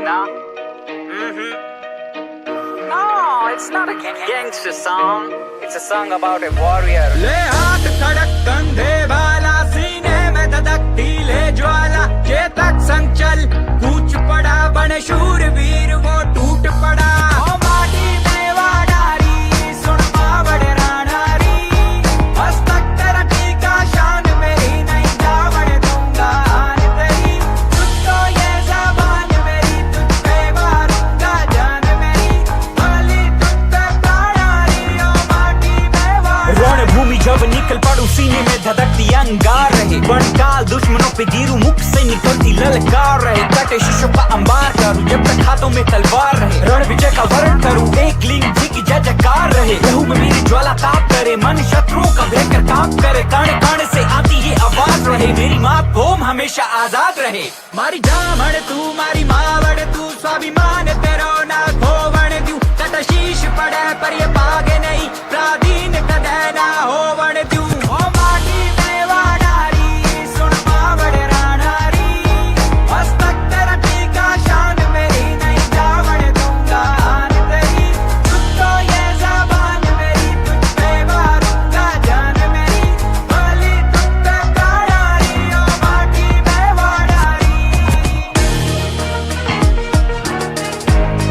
No? No, it's not a gangster song. It's a song about a warrior. ले हाथ खड़क कंधे वाला, सीने में धधकती ले ज्वाला, चेतक संचल कूच पड़ा, बने शूरवीर वो टूट पड़ा। ओ माटी में वाडारी, सुन पावड़ रानारी, हस्तक तेरा टीका, शान मेरी नहीं जावड़ दूंगा आन तेरी। तुझ तो ये ज़बान मेरी, तुझ पे मारूंगा जान मेरी, वाली तुझ पे प्राणारी, ओ माटी में वाडारी। रणभूमि जब निकल पड़ू, सीने में धधकती अंगार रहे, बनकाल दुश्मनों पे गिरू, मुख से निकलती ललकार रहे, कटे शीशों का अंबार करूं, जब तक हाथों में तलवार रहे, रण विजय का वर्ण करूं, एक लिंग जी की जय जयकार रहे, लहू में मेरी ज्वाला ताप करे, मन शत्रुओं का भयंकर काम करे, काने काने से आती ये आवाज रहे, मेरी माँ भूम हमेशा आजाद रहे। मारी जामण तू मारी माँ